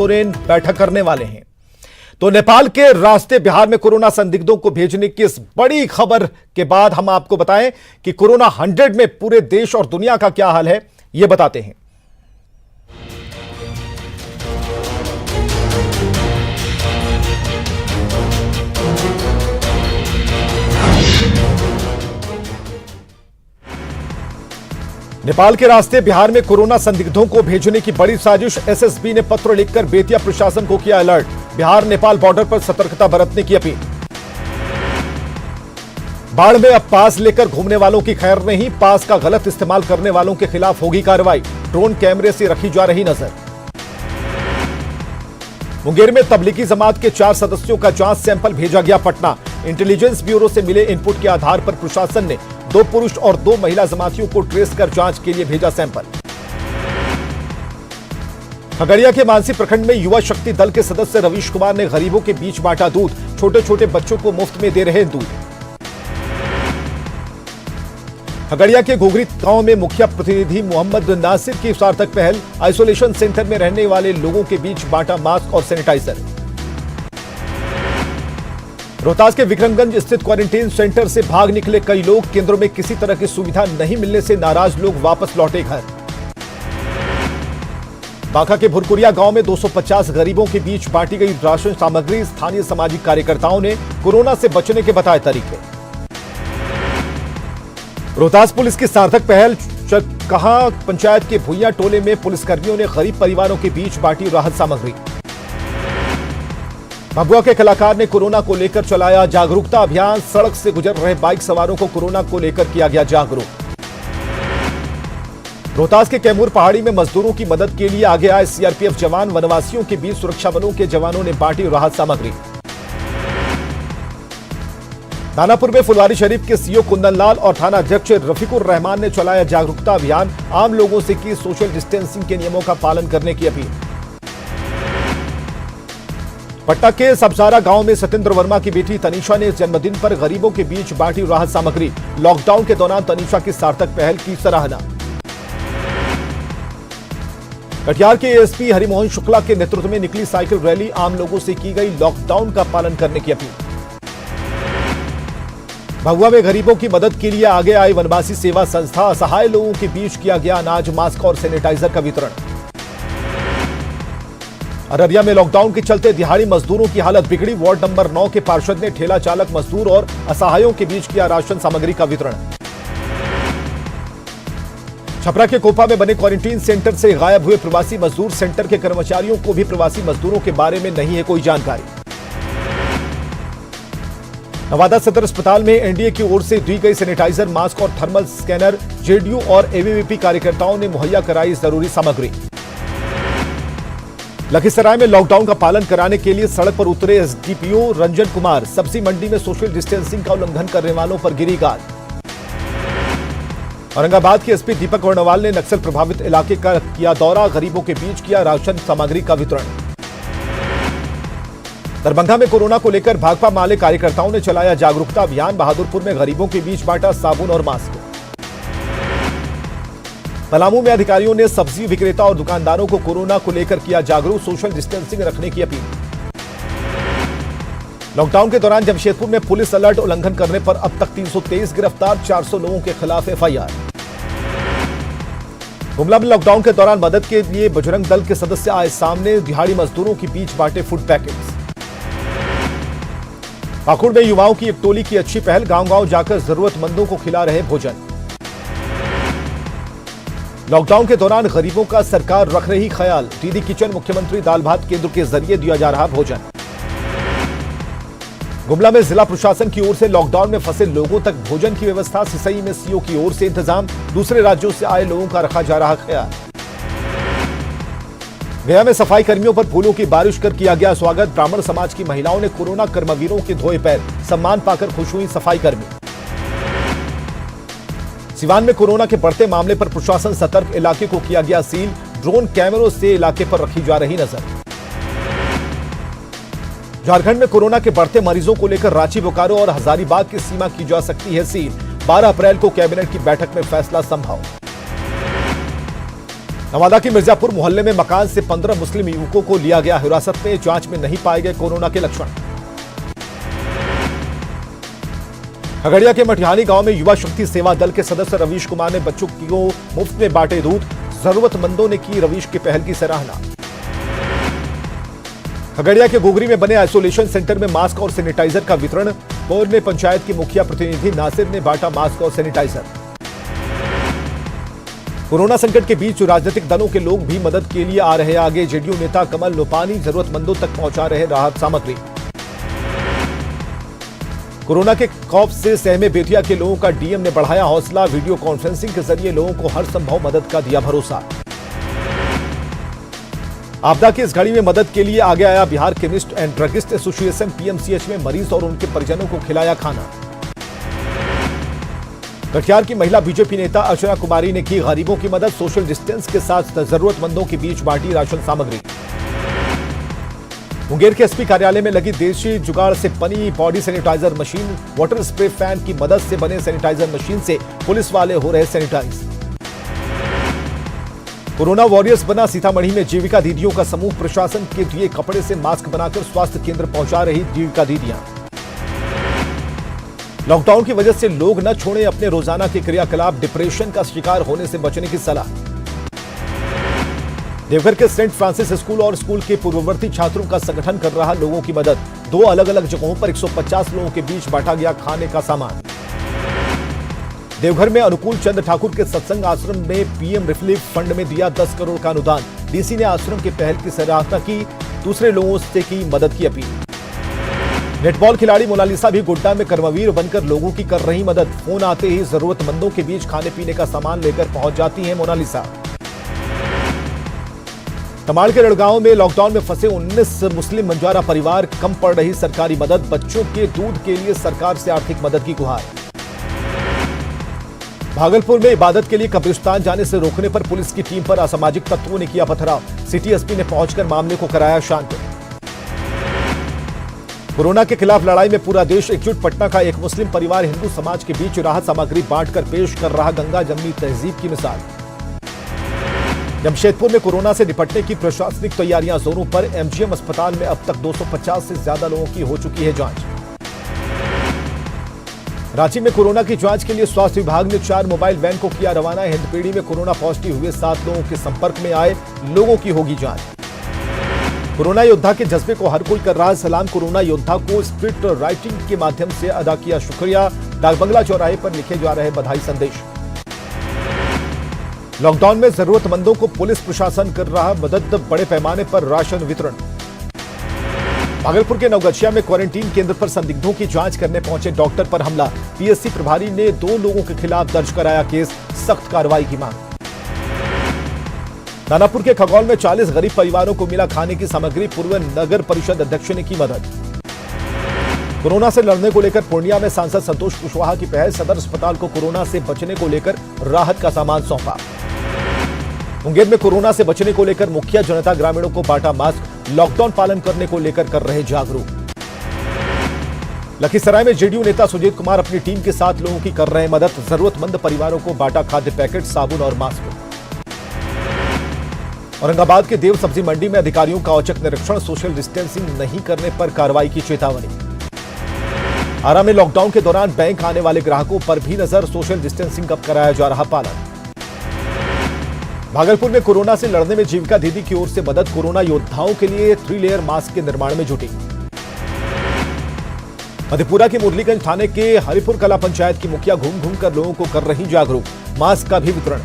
सोरेन बैठक करने वाले हैं। तो नेपाल के रास्ते बिहार में कोरोना संदिग्धों को भेजने की इस बड़ी खबर के बाद हम आपको बताएं कि कोरोना 100 में पूरे देश और दुनिया का क्या हाल है, यह बताते हैं। नेपाल के रास्ते बिहार में कोरोना संदिग्धों को भेजने की बड़ी साजिश। एसएसबी ने पत्र लिखकर बेतिया प्रशासन को किया अलर्ट। बिहार नेपाल बॉर्डर पर सतर्कता बरतने की अपील। बाढ़ में अब पास लेकर घूमने वालों की खैर नहीं, पास का गलत इस्तेमाल करने वालों के खिलाफ होगी कार्रवाई। ड्रोन कैमरे से रखी जा रही नजर। मुंगेर में तबलीगी जमात के 4 सदस्यों का जांच सैंपल भेजा गया पटना। इंटेलिजेंस ब्यूरो से मिले इनपुट के आधार पर प्रशासन ने 2 पुरुष और 2 महिला जमातियों को ट्रेस कर जांच के लिए भेजा सैंपल। खगड़िया के मानसी प्रखंड में युवा शक्ति दल के सदस्य रवीश कुमार ने गरीबों के बीच बांटा दूध। छोटे छोटे बच्चों को मुफ्त में दे रहे दूध। खगड़िया के घोघरी गांव में मुखिया प्रतिनिधि मोहम्मद नासिर की सार्थक पहल। आइसोलेशन सेंटर में रहने वाले लोगों के बीच बांटा मास्क और सैनिटाइजर। रोहतास के विक्रमगंज स्थित क्वारंटीन सेंटर से भाग निकले कई लोग। केंद्रों में किसी तरह की सुविधा नहीं मिलने से नाराज लोग वापस लौटे घर। बांका के भुरकुरिया गांव में 250 गरीबों के बीच बांटी गई राशन सामग्री। स्थानीय सामाजिक कार्यकर्ताओं ने कोरोना से बचने के बताए तरीके। रोहतास पुलिस की सार्थक पहल। कहा पंचायत के भुइया टोले में पुलिसकर्मियों ने गरीब परिवारों के बीच बांटी राहत सामग्री। भभुआ के कलाकार ने कोरोना को लेकर चलाया जागरूकता अभियान। सड़क से गुजर रहे बाइक सवारों को कोरोना को लेकर किया गया जागरूक। रोहतास के कैमूर पहाड़ी में मजदूरों की मदद के लिए आगे आए सीआरपीएफ जवान। वनवासियों के बीच सुरक्षा बलों के जवानों ने बांटी राहत सामग्री। दानापुर में फुलवारीशरीफ के सीओ कुंदन लाल और थाना अध्यक्ष रफीकुर रहमान ने चलाया जागरूकता अभियान। आम लोगों से की सोशल डिस्टेंसिंग के नियमों का पालन करने की अपील। पटना के सबसारा गांव में सत्येंद्र वर्मा की बेटी तनीषा ने जन्मदिन पर गरीबों के बीच बांटी राहत सामग्री। लॉकडाउन के दौरान तनीषा की सार्थक पहल की सराहना। कटिहार के एएसपी हरिमोहन शुक्ला के नेतृत्व में निकली साइकिल रैली। आम लोगों से की गई लॉकडाउन का पालन करने की अपील। भभुआ में गरीबों की मदद के लिए आगे आई वनवासी सेवा संस्था। असहाय लोगों के बीच किया गया अनाज, मास्क और सैनिटाइजर का वितरण। अररिया में लॉकडाउन के चलते दिहाड़ी मजदूरों की हालत बिगड़ी। वार्ड नंबर 9 के पार्षद ने ठेला चालक मजदूर और असहायों के बीच किया राशन सामग्री का वितरण। छपरा के कोपा में बने क्वारंटीन सेंटर से गायब हुए प्रवासी मजदूर। सेंटर के कर्मचारियों को भी प्रवासी मजदूरों के बारे में नहीं है कोई जानकारी। नवादा सदर अस्पताल में एनडीए की ओर से दी गई सैनिटाइजर, मास्क और थर्मल स्कैनर। जेडीयू और एबीवीपी कार्यकर्ताओं ने मुहैया कराई जरूरी सामग्री। लखीसराय में लॉकडाउन का पालन कराने के लिए सड़क पर उतरे एसडीपीओ रंजन कुमार। सब्जी मंडी में सोशल डिस्टेंसिंग का उल्लंघन करने वालों पर गिरी गाज। औरंगाबाद के एसपी दीपक वर्णवाल ने नक्सल प्रभावित इलाके का किया दौरा। गरीबों के बीच किया राशन सामग्री का वितरण। दरभंगा में कोरोना को लेकर भाकपा माले कार्यकर्ताओं ने चलाया जागरूकता अभियान। बहादुरपुर में गरीबों के बीच बांटा साबुन और मास्क। पलामू में अधिकारियों ने सब्जी विक्रेता और दुकानदारों को कोरोना को लेकर किया जागरूक। सोशल डिस्टेंसिंग रखने की अपील। लॉकडाउन के दौरान जमशेदपुर में पुलिस अलर्ट उल्लंघन करने पर अब तक 323 गिरफ्तार। 400 लोगों के खिलाफ एफआईआर। गुमला में लॉकडाउन के दौरान मदद के लिए बजरंग दल के सदस्य आए सामने। दिहाड़ी मजदूरों के बीच बांटे फूड पैकेट्स। पाकुड़ में युवाओं की एक टोली की अच्छी पहल। गांव-गांव जाकर जरूरतमंदों को खिला रहे भोजन। लॉकडाउन के दौरान गरीबों का सरकार रख रही ख्याल। दीदी किचन मुख्यमंत्री दाल भात केंद्र के जरिए दिया जा रहा भोजन। गुमला में जिला प्रशासन की ओर से लॉकडाउन में फंसे लोगों तक भोजन की व्यवस्था। सिसई में सीओ की ओर से इंतजाम। दूसरे राज्यों से आए लोगों का रखा जा रहा ख्याल। गया में सफाई कर्मियों पर फूलों की बारिश कर किया गया स्वागत। ब्राह्मण समाज की महिलाओं ने कोरोना कर्मवीरों के धोए पैर। सम्मान पाकर खुश हुई सफाई कर्मी। सिवान में कोरोना के बढ़ते मामले पर प्रशासन सतर्क। इलाके को किया गया सील। ड्रोन कैमरों से इलाके पर रखी जा रही नजर। झारखंड में कोरोना के बढ़ते मरीजों को लेकर रांची, बोकारो और हजारीबाग की सीमा की जा सकती है सील। 12 अप्रैल को कैबिनेट की बैठक में फैसला संभव। नवादा की मिर्जापुर मोहल्ले में मकान से 15 मुस्लिम युवकों को लिया गया हिरासत में, जांच में नहीं पाए गए कोरोना के लक्षण। खगड़िया के मटिहानी गांव में युवा शक्ति सेवा दल के सदस्य रवीश कुमार ने बच्चों को मुफ्त में बांटे दूध, जरूरतमंदों ने की रवीश की पहल की सराहना। खगड़िया के गोगरी में बने आइसोलेशन सेंटर में मास्क और सैनिटाइजर का वितरण, पौर में पंचायत की मुखिया प्रतिनिधि नासिर ने बांटा मास्क और सैनिटाइजर। कोरोना संकट के बीच राजनीतिक दलों के लोग भी मदद के लिए आ रहे आगे, जेडीयू नेता कमल लोपानी जरूरतमंदों तक पहुंचा रहे राहत सामग्री। कोरोना के खौफ से सहमे बेतिया के लोगों का डीएम ने बढ़ाया हौसला, वीडियो कॉन्फ्रेंसिंग के जरिए लोगों को हर संभव मदद का दिया भरोसा। आपदा की इस घड़ी में मदद के लिए आगे आया Bihar chemist and druggist association, PMCH में मरीज और उनके परिजनों को खिलाया खाना। कटिहार की महिला बीजेपी नेता अर्चना कुमारी ने की गरीबों की मदद, सोशल डिस्टेंस के साथ जरूरतमंदों के बीच बांटी राशन सामग्री। मुंगेर के एसपी कार्यालय में लगी देशी जुगाड़ से बनी body sanitiser machine, water spray fan की मदद से बने सैनिटाइजर मशीन से पुलिस वाले हो रहे सैनिटाइज। कोरोना वॉरियर्स बना सीतामढ़ी में जीविका दीदियों का समूह, प्रशासन के दिए कपड़े से मास्क बनाकर स्वास्थ्य केंद्र पहुंचा रही जीविका दीदियां। लॉकडाउन की वजह से लोग न छोड़ें अपने रोजाना के क्रियाकलाप, डिप्रेशन का शिकार होने से बचने की सलाह। देवघर के सेंट फ्रांसिस स्कूल और स्कूल के पूर्ववर्ती छात्रों का संगठन कर रहा लोगों की मदद, 2 अलग अलग जगहों पर 150 लोगों के बीच बांटा गया खाने का सामान। देवघर में अनुकूल चंद ठाकुर के सत्संग आश्रम में पीएम रिलीफ फंड में दिया 10 करोड़ का अनुदान, डीसी ने आश्रम के पहल की सराहना की, दूसरे लोगों से की मदद की अपील। नेटबॉल खिलाड़ी मोनालिसा भी गोड्डा में कर्मवीर बनकर लोगों की कर रही मदद, फोन आते ही जरूरतमंदों के बीच खाने पीने का सामान लेकर पहुंच जाती हैं मोनालिसा। तमाड़ के लड़गांव में लॉकडाउन में फंसे 19 मुस्लिम बंजारा परिवार, कम पड़ रही सरकारी मदद, बच्चों के दूध के लिए सरकार से आर्थिक मदद की गुहार। भागलपुर में इबादत के लिए कब्रिस्तान जाने से रोकने पर पुलिस की टीम पर असामाजिक तत्वों ने किया पथराव, सिटी एसपी ने पहुंचकर मामले को कराया शांत। कोरोना के खिलाफ लड़ाई में पूरा देश एकजुट, पटना का एक मुस्लिम परिवार हिंदू समाज के बीच राहत सामग्री बांटकर पेश कर रहा गंगा जमनी तहजीब की मिसाल। जमशेदपुर में कोरोना से निपटने की प्रशासनिक तैयारियां जोरों पर, एमजीएम अस्पताल में अब तक 250 से ज्यादा लोगों की हो चुकी है जांच। रांची में कोरोना की जांच के लिए स्वास्थ्य विभाग ने 4 मोबाइल वैन को किया रवाना, हिंदपीढ़ी में कोरोना पॉजिटिव हुए 7 लोगों के संपर्क में आए लोगों की होगी जांच। कोरोना योद्धा के जज्बे को हर कोई कर रहा सलाम, कोरोना योद्धा को स्क्रिप्ट राइटिंग के माध्यम से अदा किया शुक्रिया, डाकबंगला चौराहे पर लिखे जा रहे बधाई संदेश। लॉकडाउन में जरूरतमंदों को पुलिस प्रशासन कर रहा मदद, बड़े पैमाने पर राशन वितरण। भागलपुर के नवगछिया में क्वारंटीन केंद्र पर संदिग्धों की जांच करने पहुंचे डॉक्टर पर हमला, पीएससी प्रभारी ने 2 लोगों के खिलाफ दर्ज कराया केस, सख्त कार्रवाई की मांग। दानापुर के खगौल में 40 गरीब परिवारों को मिला खाने की सामग्री, पूर्व नगर परिषद अध्यक्ष ने की मदद। कोरोना से लड़ने को लेकर पूर्णिया में सांसद संतोष कुशवाहा की पहल, सदर अस्पताल को कोरोना से बचने को लेकर राहत का सामान सौंपा। मुंगेर में कोरोना से बचने को लेकर मुखिया जनता ग्रामीणों को बांटा मास्क, लॉकडाउन पालन करने को लेकर कर रहे जागरूक। लखीसराय में जेडीयू नेता सुजीत कुमार अपनी टीम के साथ लोगों की कर रहे मदद, जरूरतमंद परिवारों को बांटा खाद्य पैकेट, साबुन और मास्क। औरंगाबाद के देव सब्जी मंडी में अधिकारियों का औचक निरीक्षण, सोशल डिस्टेंसिंग नहीं करने पर कार्रवाई की चेतावनी। आरा में लॉकडाउन के दौरान बैंक आने वाले ग्राहकों पर भी नजर, सोशल डिस्टेंसिंग का कराया जा रहा पालन। भागलपुर में कोरोना से लड़ने में जीविका दीदी की ओर से मदद, कोरोना योद्धाओं के लिए 3 लेयर मास्क के निर्माण में जुटी। मधेपुरा के मुरलीगंज थाने के हरिपुर कला पंचायत की मुखिया घूम घूम कर लोगों को कर रही जागरूक, मास्क का भी वितरण।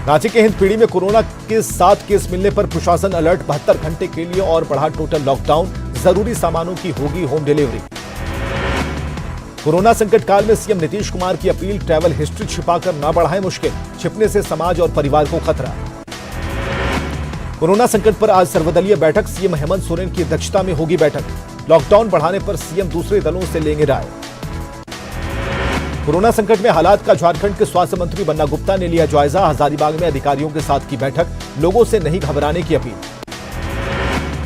रांची के हिंदपीढ़ी में कोरोना के 7 केस मिलने पर प्रशासन अलर्ट, 72 घंटे के लिए और बढ़ा टोटल लॉकडाउन, जरूरी सामानों की होगी होम डिलीवरी। कोरोना संकट काल में सीएम नीतीश कुमार की अपील, ट्रैवल हिस्ट्री छिपाकर न बढ़ाएं मुश्किल, छिपने से समाज और परिवार को खतरा। कोरोना संकट पर आज सर्वदलीय बैठक, सीएम हेमंत सोरेन की अध्यक्षता में होगी बैठक, लॉकडाउन बढ़ाने पर सीएम दूसरे दलों से लेंगे राय। कोरोना संकट में हालात का झारखंड के स्वास्थ्य मंत्री बन्ना गुप्ता ने लिया जायजा, हजारीबाग में अधिकारियों के साथ की बैठक, लोगों से नहीं घबराने की अपील।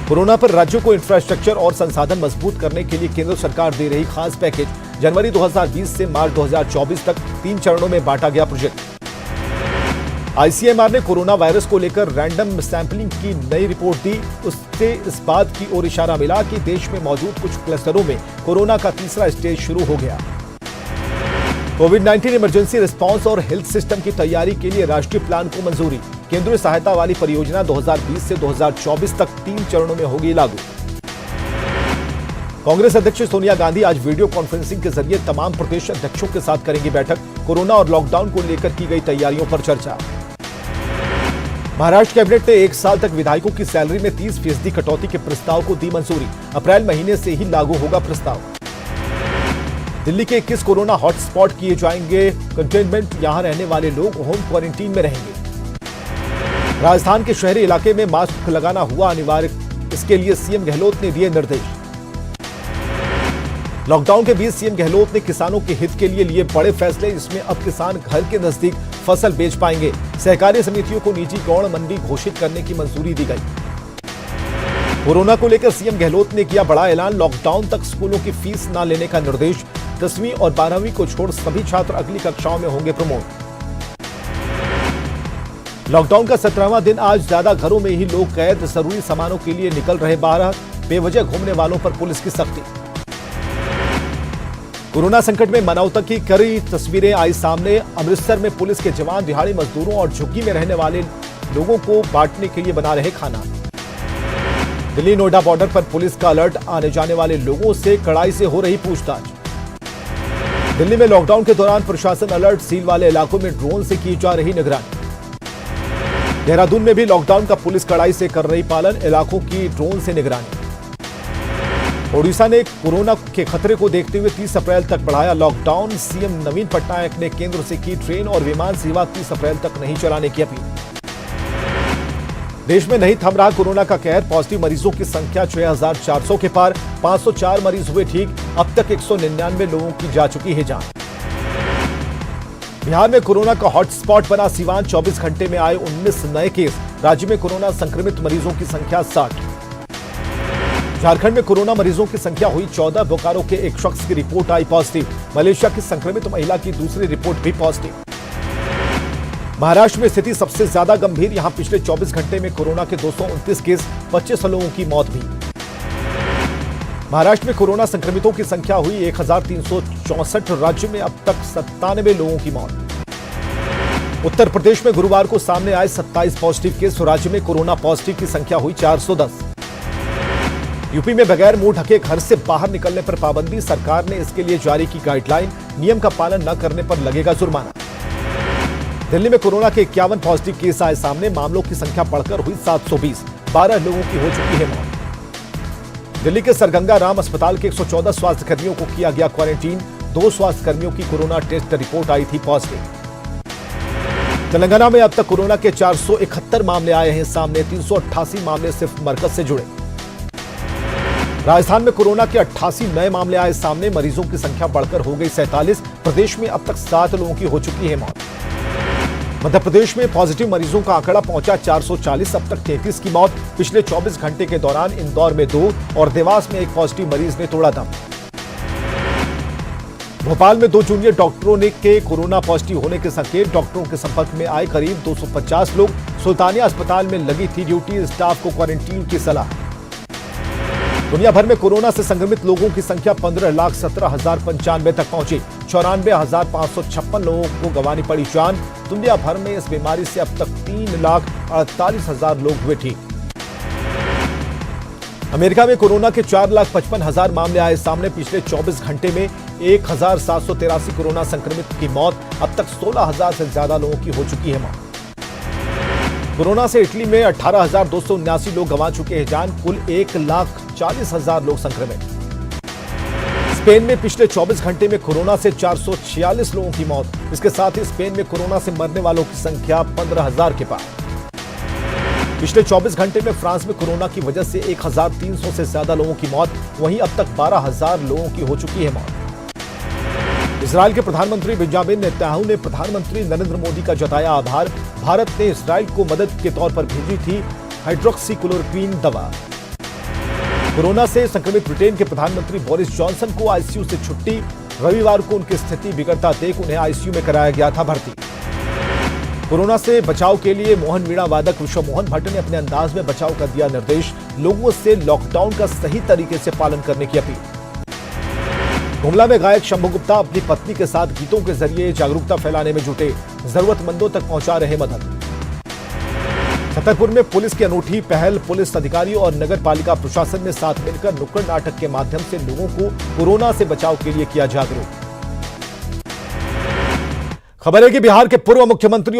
कोरोना पर राज्यों को इंफ्रास्ट्रक्चर और संसाधन मजबूत करने के लिए केंद्र सरकार दे रही खास पैकेज, जनवरी 2020 से मार्च 2024 तक 3 चरणों में बांटा गया प्रोजेक्ट। आईसीएमआर ने कोरोना वायरस को लेकर रैंडम सैंपलिंग की नई रिपोर्ट दी। उससे इस बात की ओर इशारा मिला कि देश में मौजूद कुछ क्लस्टरों में कोरोना का तीसरा स्टेज शुरू हो गया। कोविड-19 इमरजेंसी रिस्पांस और हेल्थ सिस्टम की तैयारी के लिए राष्ट्रीय प्लान को मंजूरी। केंद्रीय सहायता वाली परियोजना 2020 से 2024 तक 3 चरणों में होगी लागू। कांग्रेस अध्यक्ष सोनिया गांधी आज वीडियो कॉन्फ्रेंसिंग के जरिए तमाम प्रदेश अध्यक्षों के साथ करेंगी बैठक। कोरोना और लॉकडाउन को लेकर की गई तैयारियों पर चर्चा। महाराष्ट्र कैबिनेट ने 1 साल तक विधायकों की सैलरी में 30% कटौती के प्रस्ताव को दी मंजूरी। अप्रैल महीने से ही लागू होगा प्रस्ताव। दिल्ली के 21 कोरोना हॉटस्पॉट किए जाएंगे कंटेनमेंट। यहां रहने वाले लोग होम क्वारंटीन में रहेंगे। राजस्थान के शहरी इलाके में मास्क लगाना हुआ अनिवार्य। इसके लिए सीएम गहलोत ने दिए निर्देश। लॉकडाउन के बीच सीएम गहलोत ने किसानों के हित के लिए बड़े फैसले। इसमें अब किसान घर के नजदीक फसल बेच पाएंगे। सहकारी समितियों को निजी गौण मंडी घोषित करने की मंजूरी दी गई। कोरोना को लेकर सीएम गहलोत ने किया बड़ा ऐलान। लॉकडाउन तक स्कूलों की फीस न लेने का निर्देश। 10वीं और 12वीं को छोड़ सभी छात्र अगली कक्षाओं में होंगे प्रमोट। लॉकडाउन का 17वां दिन आज ज्यादा घरों में ही लोग कैद। जरूरी सामानों के लिए निकल रहे बाहर। बेवजह घूमने वालों पर पुलिस की सख्ती। कोरोना संकट में मानवता की कई तस्वीरें आई सामने। अमृतसर में पुलिस के जवान दिहाड़ी मजदूरों और झुग्गी में रहने वाले लोगों को बांटने के लिए बना रहे खाना। दिल्ली नोएडा बॉर्डर पर पुलिस का अलर्ट। आने जाने वाले लोगों से कड़ाई से हो रही पूछताछ। दिल्ली में लॉकडाउन के दौरान प्रशासन अलर्ट। सील वाले इलाकों में ड्रोन से की जा रही निगरानी। देहरादून में भी लॉकडाउन का पुलिस कड़ाई से कर रही पालन। इलाकों की ड्रोन से निगरानी। ओडिशा ने कोरोना के खतरे को देखते हुए 30 अप्रैल तक बढ़ाया लॉकडाउन। सीएम नवीन पटनायक ने केंद्र से की ट्रेन और विमान सेवा 30 अप्रैल तक नहीं चलाने की अपील। देश में नहीं थम रहा कोरोना का कहर। पॉजिटिव मरीजों की संख्या 6400 के पार। 504 मरीज हुए ठीक। अब तक 199 लोगों की जा चुकी है जान। बिहार में कोरोना का हॉटस्पॉट बना सिवान। 24 घंटे में आए 19 नए केस। राज्य में कोरोना संक्रमित मरीजों की संख्या 60। झारखंड में कोरोना मरीजों की संख्या हुई 14। बोकारो के एक शख्स की रिपोर्ट आई पॉजिटिव। मलेशिया की संक्रमित महिला की दूसरी रिपोर्ट भी पॉजिटिव। महाराष्ट्र में स्थिति सबसे ज्यादा गंभीर। यहां पिछले 24 घंटे में कोरोना के 229 केस। 25 लोगों की मौत भी। महाराष्ट्र में कोरोना संक्रमितों की संख्या हुई 1364। राज्य में अब तक 97 लोगों की मौत। उत्तर प्रदेश में गुरुवार को सामने आए 27 पॉजिटिव केस। राज्य में कोरोना पॉजिटिव की संख्या हुई 410। यूपी में बगैर मुंह ढके घर से बाहर निकलने पर पाबंदी। सरकार ने इसके लिए जारी की गाइडलाइन। नियम का पालन न करने पर लगेगा जुर्माना। दिल्ली में कोरोना के 51 पॉजिटिव केस आए सामने। मामलों की संख्या बढ़कर हुई 720। 12 लोगों की हो चुकी है मौत। दिल्ली के सरगंगा राम अस्पताल के 114 स्वास्थ्यकर्मियों को किया गया क्वारंटीन। 2 स्वास्थ्यकर्मियों की कोरोना टेस्ट रिपोर्ट आई थी पॉजिटिव। तेलंगाना में अब तक कोरोना के 471 मामले आए हैं सामने। 388 मामले सिर्फ मरकज से जुड़े। राजस्थान में कोरोना के 88 नए मामले आए सामने। मरीजों की संख्या बढ़कर हो गई 47। प्रदेश में अब तक 7 लोगों की हो चुकी है मौत। मध्य प्रदेश में पॉजिटिव मरीजों का आंकड़ा पहुंचा 440। अब तक 33 की मौत। पिछले 24 घंटे के दौरान इंदौर में 2 और देवास में 1 पॉजिटिव मरीज ने तोड़ा दम। भोपाल में 2 जूनियर डॉक्टरों ने के कोरोना पॉजिटिव होने के संकेत। डॉक्टरों के संपर्क में आए करीब 250 लोग। सुल्तानिया अस्पताल में लगी थी ड्यूटी। स्टाफ को क्वारंटीन की सलाह। दुनिया भर में कोरोना से संक्रमित लोगों की संख्या 15,17,095 तक पहुंची। 94,556 लोगों को गंवानी पड़ी जान। दुनिया भर में इस बीमारी से अब तक 3,48,000 लोग हुए ठीक। अमेरिका में कोरोना के 4,55,000 मामले आए सामने। पिछले 24 घंटे में 1,783 कोरोना संक्रमित की मौत। अब तक 16,000 से ज्यादा लोगों की हो चुकी है मौत। कोरोना से इटली में 18,279 लोग गंवा चुके हैं जान। कुल 1,40,000 लोग संक्रमित। स्पेन में पिछले 24 घंटे में कोरोना से 446 लोगों की मौत। इसके साथ ही स्पेन में कोरोना से मरने वालों की संख्या 15,000 के पार। पिछले 24 घंटे में फ्रांस में कोरोना की वजह से 1,300 से ज्यादा लोगों की मौत। वहीं अब तक 12,000 लोगों की हो चुकी है मौत। इजराइल के प्रधानमंत्री बेंजामिन नेतन्याहू ने प्रधानमंत्री नरेंद्र मोदी का जताया आभार। भारत ने इजराइल को मदद के तौर पर भेजी थी हाइड्रोक्सीक्लोरोक्वीन दवा। कोरोना से संक्रमित ब्रिटेन के प्रधानमंत्री बोरिस जॉनसन को आईसीयू से छुट्टी। रविवार को उनकी स्थिति बिगड़ता देख उन्हें आईसीयू में कराया गया था भर्ती। कोरोना से बचाव के लिए मोहन वीणा वादक विश्व मोहन भट्ट ने अपने अंदाज में बचाव का दिया निर्देश। लोगों से लॉकडाउन का सही तरीके से पालन करने की अपील। गुमला में गायक शंभू गुप्ता अपनी पत्नी के साथ गीतों के जरिए जागरूकता फैलाने में जुटे, जरूरतमंदों तक पहुंचा रहे मदद। छतरपुर में पुलिस की अनूठी पहल, पुलिस अधिकारियों और नगर पालिका प्रशासन ने साथ मिलकर नुक्कड़ नाटक के माध्यम से लोगों को कोरोना से बचाव के लिए किया जागरूक। खबर है कि बिहार के पूर्व मुख्यमंत्री